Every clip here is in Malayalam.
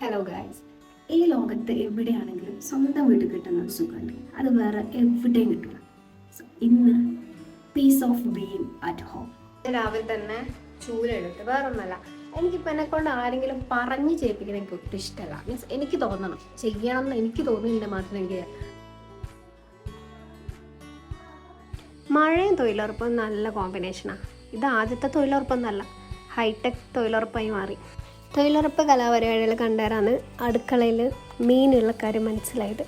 Hello guys. ഈ ലോകത്ത് എവിടെയാണെങ്കിലും സ്വന്തം വീട്ടിൽ കിട്ടുന്ന ഒരു സുഖമുണ്ട്. അത് വേറെ എവിടെയും കിട്ടില്ല. സോ ഇന്ന് peace of being at home. രാവിലെ തന്നെ ചൂലെടുത്ത് വേറൊന്നല്ല, എനിക്കിപ്പോൾ എന്നെ കൊണ്ട് ആരെങ്കിലും പറഞ്ഞ് ചെയ്യിപ്പിക്കുന്നത് എനിക്ക് ഒട്ടും ഇഷ്ടമല്ല. മീൻസ് എനിക്ക് തോന്നണം, ചെയ്യണം എന്ന് എനിക്ക് തോന്നിയില്ല മാത്രമേ എനിക്ക്. മഴയും തൊഴിലുറപ്പും നല്ല കോമ്പിനേഷനാണ്. ഇത് ആദ്യത്തെ തൊഴിലുറപ്പൊന്നല്ല, ഹൈടെക് തൊഴിലുറപ്പായി മാറി. തൊഴിലുറപ്പ് കലാപരിപാടികൾ കണ്ടേരാണ് അടുക്കളയിൽ മീനുള്ള കാര്യം മനസ്സിലായത്.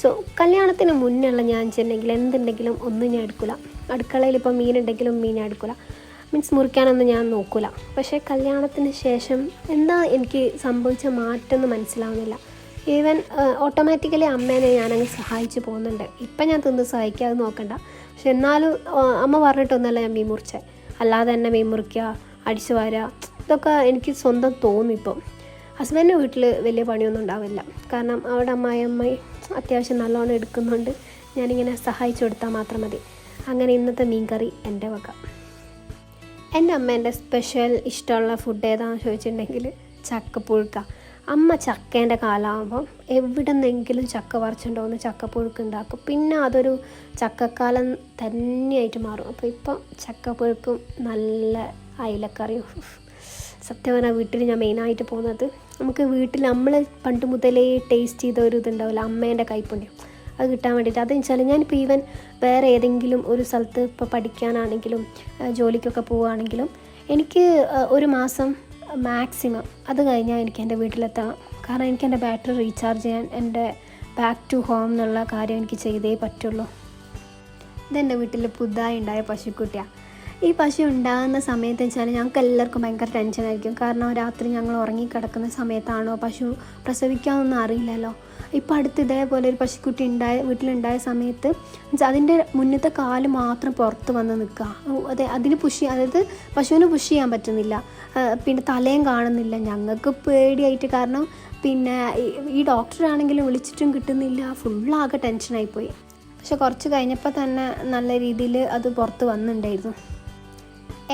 സോ കല്യാണത്തിന് മുന്നുള്ള ഞാൻ ചെന്നെങ്കിൽ എന്തുണ്ടെങ്കിലും ഒന്നും ഞാൻ എടുക്കില്ല. അടുക്കളയിൽ ഇപ്പോൾ മീനുണ്ടെങ്കിലും മീൻ ഞാൻ എടുക്കില്ല. മീൻസ് മുറിക്കാനൊന്നും ഞാൻ നോക്കില്ല. പക്ഷേ കല്യാണത്തിന് ശേഷം എന്താ എനിക്ക് സംഭവിച്ച മാറ്റമൊന്നും മനസ്സിലാവുന്നില്ല. ഈവൻ ഓട്ടോമാറ്റിക്കലി അമ്മേനെ ഞാനങ്ങ് സഹായിച്ച് പോകുന്നുണ്ട്. ഇപ്പം ഞാൻ തിന്ന് സഹായിക്കാതെ നോക്കണ്ട. പക്ഷെ എന്നാലും അമ്മ പറഞ്ഞിട്ടൊന്നുമല്ല ഞാൻ മീൻ മുറിച്ചത്. അല്ലാതെ തന്നെ മീൻ മുറിക്കുക, അടിച്ചു വാരുക, ഇതൊക്കെ എനിക്ക് സ്വന്തം തോന്നും. ഇപ്പം ഹസ്ബൻഡിൻ്റെ വീട്ടിൽ വലിയ പണിയൊന്നും ഉണ്ടാവില്ല. കാരണം അവിടെ അമ്മായി അത്യാവശ്യം നല്ലോണം എടുക്കുന്നുണ്ട്. ഞാനിങ്ങനെ സഹായിച്ചു കൊടുത്താൽ മാത്രം മതി. അങ്ങനെ ഇന്നത്തെ മീൻ കറി എൻ്റെ വക. എൻ്റെ അമ്മേൻ്റെ സ്പെഷ്യൽ ഇഷ്ടമുള്ള ഫുഡ് ഏതാണെന്ന് ചോദിച്ചിട്ടുണ്ടെങ്കിൽ ചക്കപ്പുഴുക്ക. അമ്മ ചക്കേൻ്റെ കാലമാകുമ്പം എവിടെ നിന്നെങ്കിലും ചക്ക പറിച്ചുകൊണ്ടുവന്ന് ചക്കപ്പുഴുക്ക് ഉണ്ടാക്കും. പിന്നെ അതൊരു ചക്കക്കാലം തന്നെയായിട്ട് മാറും. അപ്പോൾ ഇപ്പം ചക്കപ്പുഴുക്കും നല്ല അയിലക്കറിയും. സത്യം പറഞ്ഞാൽ വീട്ടിൽ ഞാൻ മെയിനായിട്ട് പോകുന്നത് നമുക്ക് വീട്ടിൽ നമ്മൾ പണ്ട് മുതലേ ടേസ്റ്റ് ചെയ്ത ഒരു ഇതുണ്ടാവില്ല, അമ്മേൻ്റെ കൈപ്പുണ്യം, അത് കിട്ടാൻ വേണ്ടിയിട്ട്. അതെന്ന് വെച്ചാൽ ഞാനിപ്പോൾ ഈവൻ വേറെ ഏതെങ്കിലും ഒരു സ്ഥലത്ത് ഇപ്പോൾ പഠിക്കാനാണെങ്കിലും ജോലിക്കൊക്കെ പോവുകയാണെങ്കിലും എനിക്ക് ഒരു മാസം മാക്സിമം അത് കഴിഞ്ഞാൽ എനിക്ക് എൻ്റെ വീട്ടിലെത്തണം. കാരണം എനിക്ക് എൻ്റെ ബാറ്ററി റീചാർജ് ചെയ്യാൻ എൻ്റെ ബാക്ക് ടു ഹോം എന്നുള്ള കാര്യം എനിക്ക് ചെയ്തേ പറ്റുള്ളൂ. ഇതെൻ്റെ വീട്ടിൽ പുതുതായി ഉണ്ടായ പശുക്കുട്ടിയാണ്. ഈ പശു ഉണ്ടാകുന്ന സമയത്ത് വെച്ചാൽ ഞങ്ങൾക്ക് എല്ലാവർക്കും ഭയങ്കര ടെൻഷനായിരിക്കും. കാരണം രാത്രി ഞങ്ങൾ ഉറങ്ങിക്കിടക്കുന്ന സമയത്താണോ പശു പ്രസവിക്കാമെന്നൊന്നും അറിയില്ലല്ലോ. ഇപ്പോൾ അടുത്ത് ഇതേപോലെ ഒരു പശുക്കുട്ടി വീട്ടിലുണ്ടായ സമയത്ത് അതിൻ്റെ മുന്നത്തെ കാല് മാത്രം പുറത്ത് വന്ന് നിൽക്കുക. അതിന് അതായത് പശുവിന് പുഷ് ചെയ്യാൻ പറ്റുന്നില്ല. പിന്നെ തലയും കാണുന്നില്ല. ഞങ്ങൾക്ക് പേടിയായിട്ട്, കാരണം പിന്നെ ഈ ഡോക്ടറാണെങ്കിലും വിളിച്ചിട്ടും കിട്ടുന്നില്ല. ഫുള്ളാകെ ടെൻഷനായിപ്പോയി. പക്ഷെ കുറച്ച് കഴിഞ്ഞപ്പോൾ തന്നെ നല്ല രീതിയിൽ അത് പുറത്ത് വന്നിട്ടുണ്ടായിരുന്നു.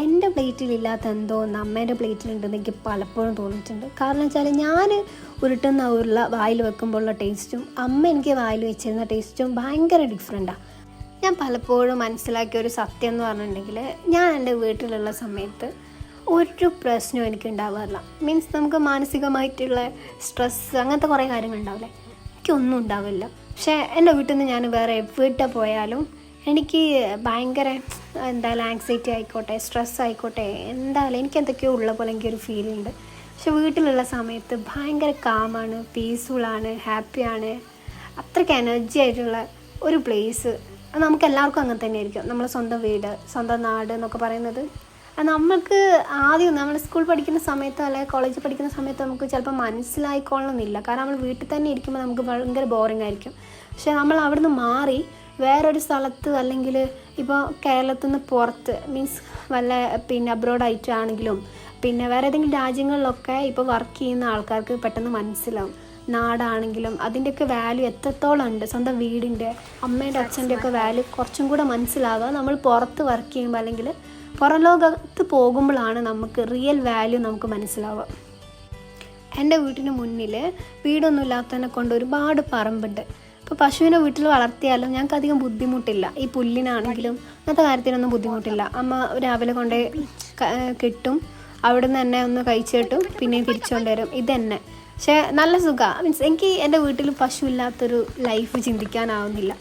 എൻ്റെ പ്ലേറ്റിലില്ലാത്ത എന്തോ ഒന്ന് അമ്മേൻ്റെ പ്ലേറ്റിലുണ്ടെന്ന് എനിക്ക് പലപ്പോഴും തോന്നിയിട്ടുണ്ട്. കാരണം വെച്ചാൽ ഞാൻ ഉരുട്ടുന്ന ഉരുള വായിൽ വെക്കുമ്പോഴുള്ള ടേസ്റ്റും അമ്മ എനിക്ക് വായിൽ വെച്ചിരുന്ന ടേസ്റ്റും ഭയങ്കര ഡിഫറെൻറ്റാണ്. ഞാൻ പലപ്പോഴും മനസ്സിലാക്കിയ ഒരു സത്യം എന്ന് പറഞ്ഞിട്ടുണ്ടെങ്കിൽ, ഞാൻ എൻ്റെ വീട്ടിലുള്ള സമയത്ത് ഒരു പ്രശ്നവും എനിക്ക് ഉണ്ടാവാറില്ല. മീൻസ് നമുക്ക് മാനസികമായിട്ടുള്ള സ്ട്രെസ്സ് അങ്ങനത്തെ കുറേ കാര്യങ്ങളുണ്ടാവില്ലേ, എനിക്കൊന്നും ഉണ്ടാവില്ല. പക്ഷേ എൻ്റെ വീട്ടിൽ നിന്ന് ഞാൻ വേറെ എവിടെ പോയാലും എനിക്ക് ഭയങ്കര എന്തായാലും ആങ്സൈറ്റി ആയിക്കോട്ടെ, സ്ട്രെസ് ആയിക്കോട്ടെ, എന്തായാലും എനിക്ക് എന്തൊക്കെയോ ഉള്ള പോലെ എനിക്കൊരു ഫീലുണ്ട്. പക്ഷെ വീട്ടിലുള്ള സമയത്ത് ഭയങ്കര കാമാണ്, പീസ്ഫുള്ളാണ്, ഹാപ്പിയാണ്. അത്രയ്ക്ക് എനർജി ആയിട്ടുള്ള ഒരു പ്ലേസ്. അത് നമുക്ക് എല്ലാവർക്കും അങ്ങനെ തന്നെ ആയിരിക്കും. നമ്മൾ സ്വന്തം വീട്, സ്വന്തം നാട് എന്നൊക്കെ പറയുന്നത് നമുക്ക് ആദ്യം നമ്മൾ സ്കൂൾ പഠിക്കുന്ന സമയത്തോ അല്ലെങ്കിൽ കോളേജിൽ പഠിക്കുന്ന സമയത്ത് നമുക്ക് ചിലപ്പോൾ മനസ്സിലായിക്കൊള്ളണമെന്നില്ല. കാരണം നമ്മൾ വീട്ടിൽ തന്നെ ഇരിക്കുമ്പോൾ നമുക്ക് ഭയങ്കര ബോറിംഗ് ആയിരിക്കും. പക്ഷേ നമ്മൾ അവിടുന്ന് മാറി വേറൊരു സ്ഥലത്ത്, അല്ലെങ്കിൽ ഇപ്പോൾ കേരളത്തിൽ നിന്ന് പുറത്ത്, മീൻസ് വല്ല പിന്നെ അബ്രോഡായിട്ടാണെങ്കിലും പിന്നെ വേറെ ഏതെങ്കിലും രാജ്യങ്ങളിലൊക്കെ ഇപ്പോൾ വർക്ക് ചെയ്യുന്ന ആൾക്കാർക്ക് പെട്ടെന്ന് മനസ്സിലാവും നാടാണെങ്കിലും അതിൻ്റെയൊക്കെ വാല്യൂ എത്രത്തോളം ഉണ്ട്. സ്വന്തം വീടിൻ്റെ, അമ്മേൻ്റെ, അച്ഛൻ്റെ ഒക്കെ വാല്യൂ കുറച്ചും കൂടെ മനസ്സിലാവുക നമ്മൾ പുറത്ത് വർക്ക് ചെയ്യുമ്പോൾ അല്ലെങ്കിൽ പുറം ലോകത്ത് പോകുമ്പോഴാണ് നമുക്ക് റിയൽ വാല്യൂ നമുക്ക് മനസ്സിലാവുക. എൻ്റെ വീട്ടിന് മുന്നിൽ വീടൊന്നും ഇല്ലാത്തതിനെ കൊണ്ട് ഒരുപാട് പറമ്പുണ്ട്. ഇപ്പോൾ പശുവിനെ വീട്ടിൽ വളർത്തിയാലും ഞങ്ങൾക്ക് അധികം ബുദ്ധിമുട്ടില്ല. ഈ പുല്ലിനാണെങ്കിലും അങ്ങനത്തെ കാര്യത്തിനൊന്നും ബുദ്ധിമുട്ടില്ല. അമ്മ രാവിലെ കൊണ്ട് കിട്ടും, അവിടെ നിന്ന് തന്നെ ഒന്ന് കഴിച്ചിട്ടും പിന്നെയും തിരിച്ചുകൊണ്ട് വരും. ഇതന്നെ. പക്ഷേ നല്ല സുഖമാണ്. മീൻസ് എനിക്ക് എൻ്റെ വീട്ടിൽ പശു ഇല്ലാത്തൊരു ലൈഫ് ചിന്തിക്കാനാവുന്നില്ല.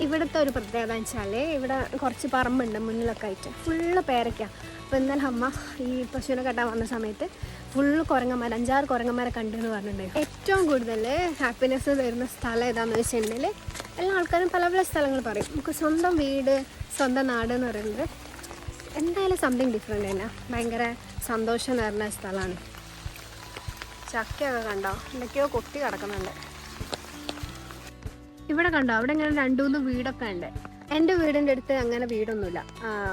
ഇവിടുത്തെ ഒരു പ്രത്യേകത എന്ന് വെച്ചാൽ ഇവിടെ കുറച്ച് പറമ്പുണ്ട് മുന്നിലൊക്കെ ആയിട്ട്, ഫുള്ള് പേരയ്ക്കാണ്. അപ്പോൾ ഇന്നലെ അമ്മ ഈ പശുവിനെ കെട്ടാൻ വന്ന സമയത്ത് ഫുള്ള് കുരങ്ങന്മാർ, 5-6 കുരങ്ങന്മാരെ കണ്ടെന്ന് പറഞ്ഞിട്ടുണ്ടായിരുന്നു. ഏറ്റവും കൂടുതൽ ഹാപ്പിനെസ് തരുന്ന സ്ഥലം ഏതാണെന്ന് വെച്ചിട്ടുണ്ടെങ്കിൽ എല്ലാ ആൾക്കാരും പല പല സ്ഥലങ്ങൾ പറയും. നമുക്ക് സ്വന്തം വീട്, സ്വന്തം നാട് എന്ന് പറയുന്നത് എന്തായാലും സംതിങ് ഡിഫറെൻ്റ് തന്നെ. ഭയങ്കര സന്തോഷം നിറഞ്ഞ സ്ഥലമാണ്. ചക്കയൊക്കെ കണ്ടോ, എന്തൊക്കെയോ കൊത്തി കിടക്കുന്നുണ്ട്. ഇവിടെ കണ്ടോ, അവിടെ ഇങ്ങനെ 2-3 വീടൊക്കെ ഉണ്ട്. എൻ്റെ വീടിൻ്റെ അടുത്ത് അങ്ങനെ വീടൊന്നുമില്ല.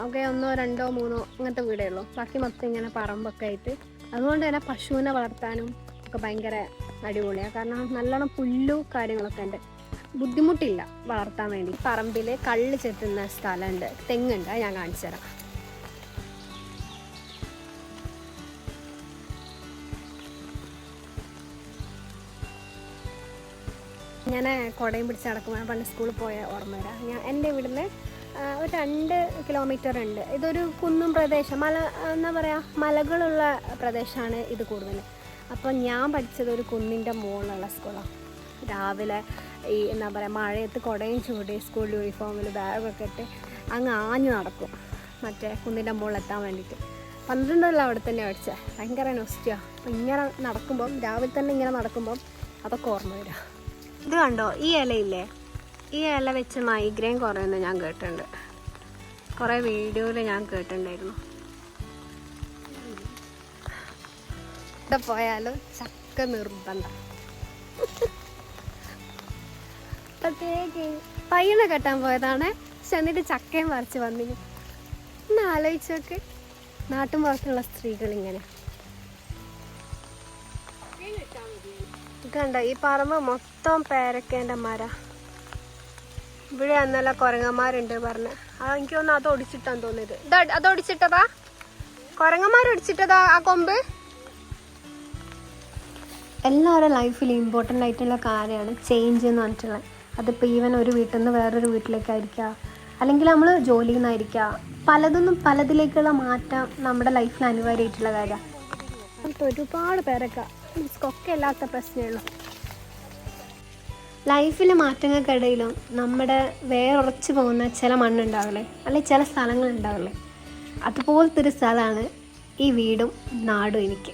ഓക്കെ, 1-2-3 അങ്ങനത്തെ വീടേ ഉള്ളൂ. ബാക്കി മൊത്തം ഇങ്ങനെ പറമ്പൊക്കെ ആയിട്ട്. അതുകൊണ്ട് തന്നെ പശുവിനെ വളർത്താനും ഒക്കെ ഭയങ്കര അടിപൊളിയാണ്. കാരണം നല്ലോണം പുല്ലും കാര്യങ്ങളൊക്കെ ഉണ്ട്, ബുദ്ധിമുട്ടില്ല വളർത്താൻ വേണ്ടി. പറമ്പിൽ കള്ള് ചെത്തുന്ന സ്ഥലമുണ്ട്, തെങ്ങുണ്ട്, ഞാൻ കാണിച്ചു തരാം. ഞാൻ കുടയും പിടിച്ച് നടക്കുമ്പോൾ പണ്ട് സ്കൂളിൽ പോയ ഓർമ്മ വരാം. എൻ്റെ ഇവിടുന്ന് ഒരു 2 കിലോമീറ്റർ ഉണ്ട്. ഇതൊരു കുന്നും പ്രദേശം, എന്താ പറയുക, മലകളുള്ള പ്രദേശമാണ് ഇത് കൂടുതൽ. അപ്പോൾ ഞാൻ പഠിച്ചത് ഒരു കുന്നിൻ്റെ മുകളിലുള്ള സ്കൂളാണ്. രാവിലെ ഈ എന്താ പറയുക മഴയത്ത് കുടയും ചൂടി സ്കൂൾ യൂണിഫോമിൽ ബാഗൊക്കെ ഇട്ട് അങ്ങ് ആഞ്ഞു നടക്കും മറ്റേ കുന്നിൻ്റെ മുകളിലെത്താൻ വേണ്ടിയിട്ട്. 12 അവിടെ തന്നെ പഠിച്ചത്. ഭയങ്കര നൊസ്റ്റിയാണ്. അപ്പോൾ ഇങ്ങനെ നടക്കുമ്പം രാവിലെ തന്നെ ഇങ്ങനെ നടക്കുമ്പം അതൊക്കെ ഓർമ്മ വരിക. ഇത് കണ്ടോ, ഈ ഇലയില്ലേ, ഈ ഇല വെച്ച് മൈഗ്രെയിൻ കുറയുമെന്ന് ഞാൻ കേട്ടിട്ടുണ്ട്. കുറേ വീഡിയോയിൽ ഞാൻ കേട്ടിട്ടുണ്ടായിരുന്നു. ഇവിടെ പോയാലും ചക്ക നിർബന്ധം. പ്രത്യേക പയ്യനെ കെട്ടാൻ പോയതാണ്. ചെന്നിട്ട് ചക്കയും പറിച്ച് വന്നിന്. ഒന്ന് ആലോചിച്ചൊക്കെ നാട്ടും പുറത്തുള്ള സ്ത്രീകൾ ഇങ്ങനെ. കണ്ടോ ഈ പറമ്പ് മൊത്തം പേരക്കേൻ്റെ മര. ഇവിടെ അന്നല്ല കുരങ്ങന്മാരുണ്ട് പറഞ്ഞ്. എനിക്ക് തോന്നുന്നു അത് ഒടിച്ചിട്ടാന്ന് തോന്നിയത്. അത് ഒടിച്ചിട്ടതാ, കുരങ്ങന്മാരൊടിച്ചിട്ടതാ ആ കൊമ്പ്. എല്ലാവരുടെ ലൈഫിൽ ഇമ്പോർട്ടൻ്റ് ആയിട്ടുള്ള കാര്യമാണ് ചേഞ്ച് എന്ന് പറഞ്ഞിട്ടുള്ളത്. അതിപ്പോൾ ഈവൻ ഒരു വീട്ടിൽ നിന്ന് വേറൊരു വീട്ടിലേക്കായിരിക്കുക, അല്ലെങ്കിൽ നമ്മൾ ജോലിയിൽ നിന്നായിരിക്കുക. പലതിലേക്കുള്ള മാറ്റം നമ്മുടെ ലൈഫിൽ അനിവാര്യമായിട്ടുള്ള കാര്യമാണ്. അപ്പോൾ ഒരുപാട് പേരൊക്കെ ഒക്കെ അല്ലാത്ത പ്രശ്നമുള്ളൂ. ലൈഫിലെ മാറ്റങ്ങൾക്കിടയിലും നമ്മുടെ വേറുറച്ച് പോകുന്ന ചില മണ്ണുണ്ടാവില്ലേ, അല്ലെങ്കിൽ ചില സ്ഥലങ്ങളുണ്ടാവില്ലേ, അതുപോലത്തെ ഒരു സ്ഥലമാണ് ഈ വീടും നാടും എനിക്ക്.